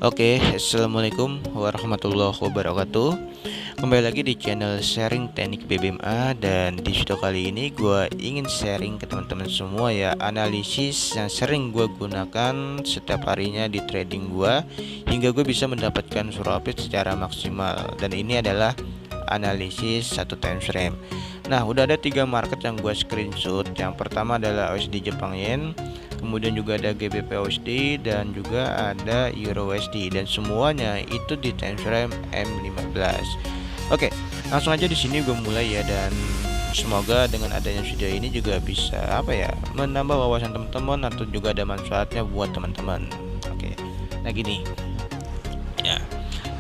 Oke, assalamualaikum warahmatullahi wabarakatuh. Kembali lagi di channel sharing teknik BBMA, dan di video kali ini gue ingin sharing ke teman-teman semua ya, analisis yang sering gue gunakan setiap harinya di trading gue hingga gue bisa mendapatkan profit secara maksimal. Dan ini adalah analisis satu time frame. Nah, udah ada 3 market yang gue screenshot. Yang pertama adalah USD Jepang Yen, kemudian juga ada GBP USD, dan juga ada Euro USD, dan semuanya itu di time frame M15. Oke, langsung aja di sini gue mulai ya, dan semoga dengan adanya video ini juga bisa menambah wawasan teman-teman atau juga ada manfaatnya buat teman-teman. Oke. Nah, gini. Ya.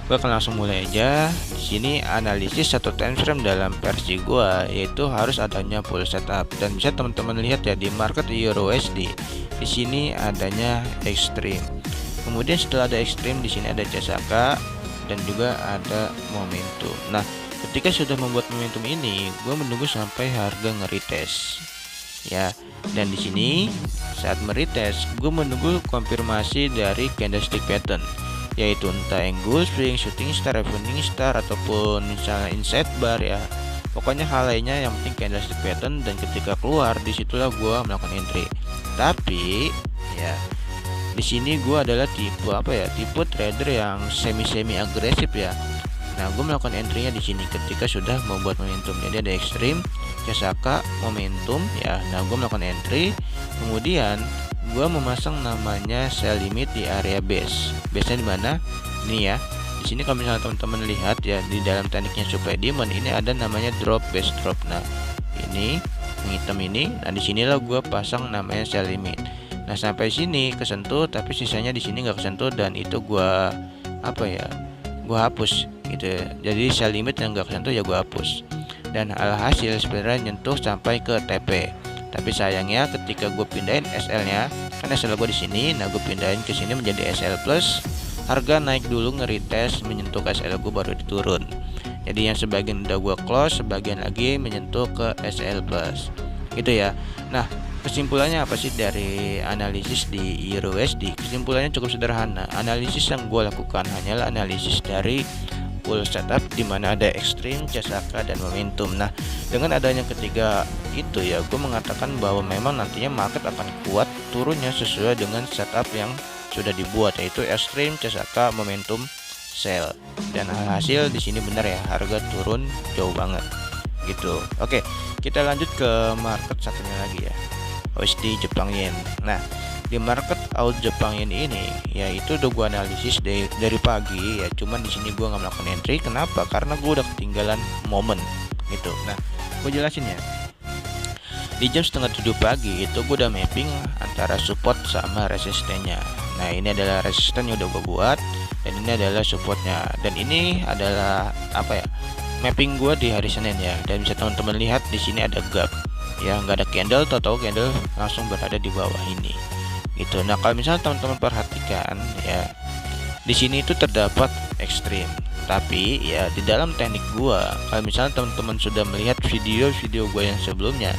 Gue akan langsung mulai aja. Di sini analisis satu time frame dalam versi gue yaitu harus adanya full setup, dan bisa teman-teman lihat ya di market Euro USD. Di sini adanya ekstrim. Kemudian setelah ada ekstrim, di sini ada CSK dan juga ada momentum. Nah, ketika sudah membuat momentum ini, gue menunggu sampai harga nge-retest. Ya, dan di sini saat meretest, gue menunggu konfirmasi dari candlestick pattern, yaitu entah angle swing, shooting star, evening star, ataupun misalnya inside bar ya. Pokoknya hal lainnya yang penting candlestick pattern, dan ketika keluar disitulah gue melakukan entry. Tapi ya di sini gue adalah tipe trader yang semi agresif ya. Nah, gue melakukan entry-nya di sini ketika sudah membuat momentum. Jadi ada ekstrim, CSK, momentum ya. Nah, gue melakukan entry, kemudian gue memasang namanya sell limit di area base. Base-nya di mana? Ini ya. Di sini kalau misalnya teman-teman lihat ya, di dalam tekniknya supply demand ini ada namanya drop base drop. Nah, ini yang hitam ini. Nah, di sinilah gue pasang namanya sell limit. Nah, sampai sini kesentuh, tapi sisanya di sini nggak kesentuh, dan itu gue gue hapus gitu ya. Jadi sell limit yang nggak kesentuh ya gue hapus. Dan alhasil sebenarnya nyentuh sampai ke TP. Tapi sayangnya ketika gue pindahin SL-nya, kan SL gue di sini, nah gue pindahin ke sini menjadi SL plus. Harga naik dulu nge-retest menyentuh ke SL gue baru diturun. Jadi yang sebagian udah gue close, sebagian lagi menyentuh ke SL plus. Gitu ya. Nah, kesimpulannya apa sih dari analisis di Euro USD? Kesimpulannya cukup sederhana. Analisis yang gue lakukan hanyalah analisis dari full setup di mana ada ekstrim, CSK, dan momentum. Nah, dengan adanya ketiga itu ya, gue mengatakan bahwa memang nantinya market akan kuat turunnya sesuai dengan setup yang sudah dibuat, yaitu ekstrim, CSK, momentum, sell. Dan hasil di sini benar ya, harga turun jauh banget gitu. Oke, kita lanjut ke market satunya lagi ya, USD Jepang Yen. Nah, di market out Jepang Yen ini ya itu udah gue analisis dari pagi ya, cuman di sini gue nggak melakukan entry. Kenapa? Karena gue udah ketinggalan momen gitu. Nah, gue jelasin ya. Di jam setengah 7 pagi itu gue udah mapping antara support sama resistennya. Nah, ini adalah resisten yang udah gue buat, dan ini adalah supportnya, dan ini adalah mapping gue di hari Senin ya. Dan bisa teman-teman lihat di sini ada gap ya, nggak ada candle, tahu candle langsung berada di bawah ini gitu. Nah, kalau misalnya teman-teman perhatikan ya, di sini itu terdapat ekstrim. Tapi ya di dalam teknik gua, kalau misalnya teman-teman sudah melihat video-video gua yang sebelumnya,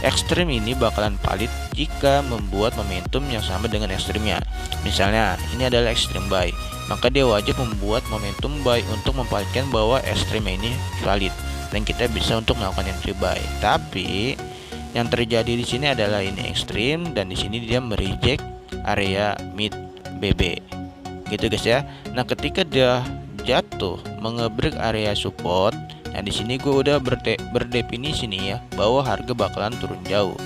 ekstrim ini bakalan valid jika membuat momentum yang sama dengan ekstrimnya. Misalnya ini adalah ekstrim buy, maka dia wajib membuat momentum buy untuk memvalidkan bahwa ekstrimnya ini valid, dan kita bisa untuk melakukan entry buy. Tapi yang terjadi di sini adalah ini ekstrim, dan di sini dia mereject area mid BB. Gitu guys ya. Nah, ketika dia jatuh mengebreak area support, nah di sini gue udah berdefinisi nih ya bahwa harga bakalan turun jauh.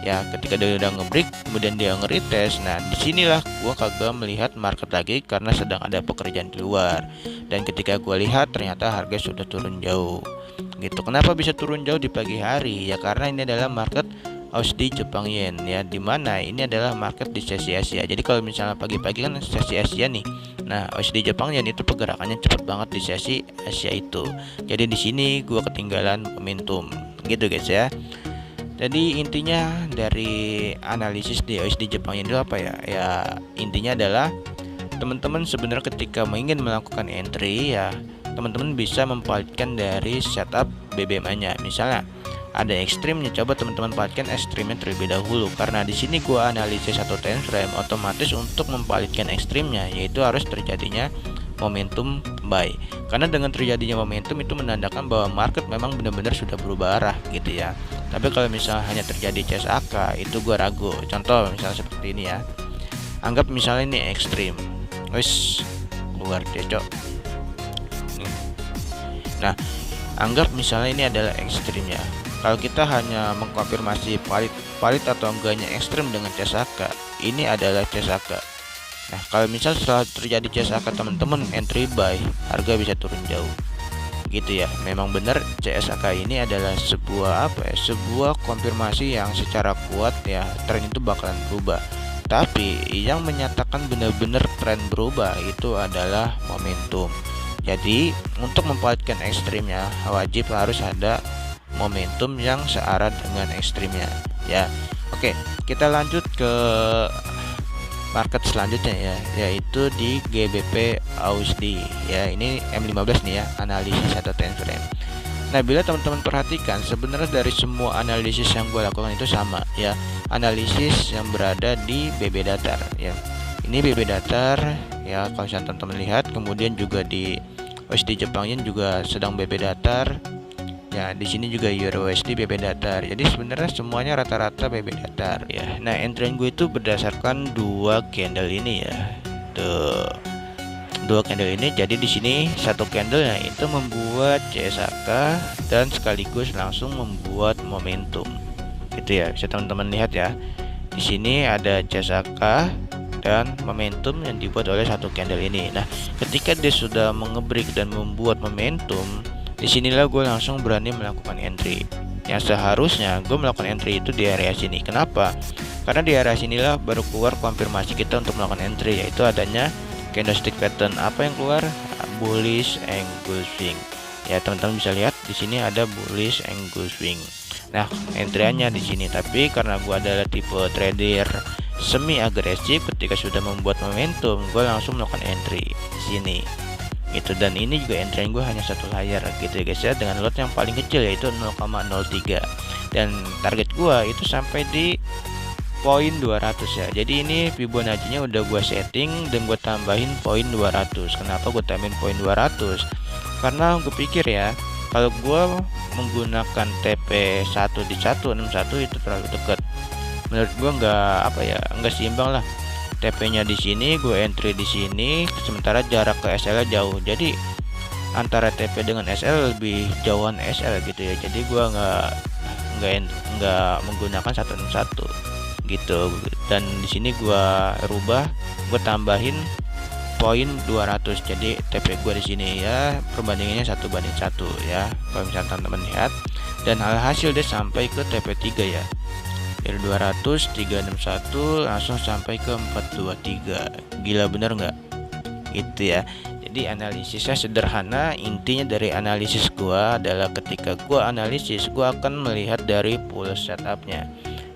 Ya, ketika dia udah ngebreak kemudian dia nge-retest, nah disinilah gue kagak melihat market lagi karena sedang ada pekerjaan di luar. Dan ketika gue lihat ternyata harga sudah turun jauh. Gitu. Kenapa bisa turun jauh di pagi hari? Ya karena ini adalah market USD Jepang Yen ya, dimana ini adalah market di sesi Asia. Jadi kalau misalnya pagi-pagi kan sesi Asia nih. Nah, USD Jepang Yen itu pergerakannya cepat banget di sesi Asia itu. Jadi di sini gua ketinggalan momentum. Gitu guys ya. Jadi intinya dari analisis di USD Jepang Yen itu apa ya? Ya intinya adalah teman-teman sebenarnya ketika ingin melakukan entry ya, teman-teman bisa memvalidkan dari setup BBMA-nya. Misalnya ada ekstrimnya, coba teman-teman pastikan ekstrimnya terlebih dahulu, karena di sini gua analisis satu time frame otomatis untuk mempalitkan ekstrimnya, yaitu harus terjadinya momentum buy. Karena dengan terjadinya momentum itu menandakan bahwa market memang benar-benar sudah berubah arah gitu ya. Tapi kalau misalnya hanya terjadi CSAK itu gua ragu. Contoh misalnya seperti ini ya. Anggap misalnya ini ekstrim. Wis keluar cocok. Nah, anggap misalnya ini adalah ekstrimnya. Kalau kita hanya mengkonfirmasi valid atau enggaknya ekstrim dengan CSAK, ini adalah CSAK. Nah, kalau misal setelah terjadi CSAK teman-teman entry buy, harga bisa turun jauh. Gitu ya. Memang benar CSAK ini adalah sebuah sebuah konfirmasi yang secara kuat ya, tren itu bakalan berubah. Tapi yang menyatakan benar-benar tren berubah itu adalah momentum. Jadi untuk mempalitkan ekstrimnya wajib harus ada momentum yang searah dengan ekstrimnya ya. Oke, kita lanjut ke market selanjutnya ya, yaitu di GBP AUSD ya. Ini M15 nih ya, analisis atau time frame. Nah, bila teman-teman perhatikan sebenarnya dari semua analisis yang gue lakukan itu sama ya, analisis yang berada di BB datar ya. Ini BB datar ya, kalau teman-teman lihat, kemudian juga di USD Jepang Yen juga sedang BB datar. Ya, di sini juga Euro USD BB datar. Jadi sebenarnya semuanya rata-rata BB datar ya. Nah, entry gue itu berdasarkan dua candle ini ya. Tuh. Dua candle ini, jadi di sini satu candlenya itu membuat CSAK dan sekaligus langsung membuat momentum. Gitu ya. Bisa teman-teman lihat ya. Di sini ada CSAK dan momentum yang dibuat oleh satu candle ini. Nah, ketika dia sudah mengebreak dan membuat momentum, disinilah gue langsung berani melakukan entry. Yang seharusnya gue melakukan entry itu di area sini. Kenapa? Karena di area sinilah baru keluar konfirmasi kita untuk melakukan entry, yaitu adanya candlestick pattern. Apa yang keluar? Bullish angle swing. Ya, teman-teman bisa lihat di sini ada bullish angle swing. Nah, entry-nya di sini. Tapi karena gue adalah tipe trader semi agresif, ketika sudah membuat momentum gue langsung melakukan entry di sini gitu. Dan ini juga entry gue hanya satu layar gitu ya guys ya, dengan lot yang paling kecil yaitu 0,03, dan target gue itu sampai di poin 200 ya. Jadi ini Fibonacci nya udah gue setting dan gue tambahin poin 200. Kenapa gue tambahin poin 200? Karena gue pikir ya, kalau gue menggunakan TP 1 di 161 itu terlalu dekat. Menurut gue nggak seimbang lah. TP-nya di sini, gue entry di sini, sementara jarak ke SL jauh. Jadi antara TP dengan SL lebih jauhan SL gitu ya. Jadi gue nggak menggunakan 161 gitu. Dan di sini gue rubah, gue tambahin poin 200. Jadi TP gue di sini ya perbandingannya 1:1 ya. Kalau misalnya teman-teman lihat, dan alhasil dia sampai ke TP 3 ya. Dari 200 361 langsung sampai ke 423. Gila bener nggak? Gitu ya. Jadi analisisnya sederhana. Intinya dari analisis gua adalah ketika gua analisis, gua akan melihat dari pool setupnya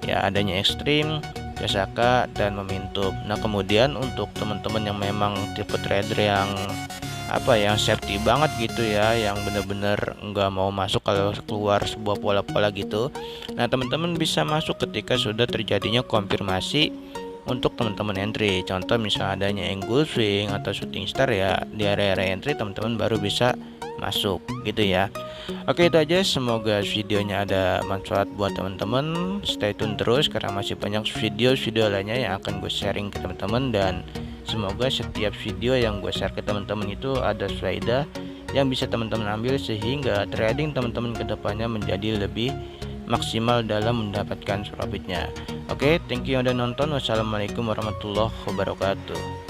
ya, adanya ekstrim, CSAK, dan momentum. Nah, kemudian untuk teman-teman yang memang tipe trader yang yang safety banget gitu ya, yang bener-bener nggak mau masuk kalau keluar sebuah pola-pola gitu. Nah, teman-teman bisa masuk ketika sudah terjadinya konfirmasi untuk teman-teman entry. Contoh misalnya adanya angle swing atau shooting star ya, di area-area entry teman-teman baru bisa masuk gitu ya. Oke, itu aja. Semoga videonya ada manfaat buat teman-teman. Stay tune terus karena masih banyak video-video lainnya yang akan gue sharing ke teman-teman, dan semoga setiap video yang gue share ke teman-teman itu ada faedah yang bisa teman-teman ambil, sehingga trading teman-teman kedepannya menjadi lebih maksimal dalam mendapatkan profitnya. Oke, thank you yang udah nonton. Wassalamualaikum warahmatullahi wabarakatuh.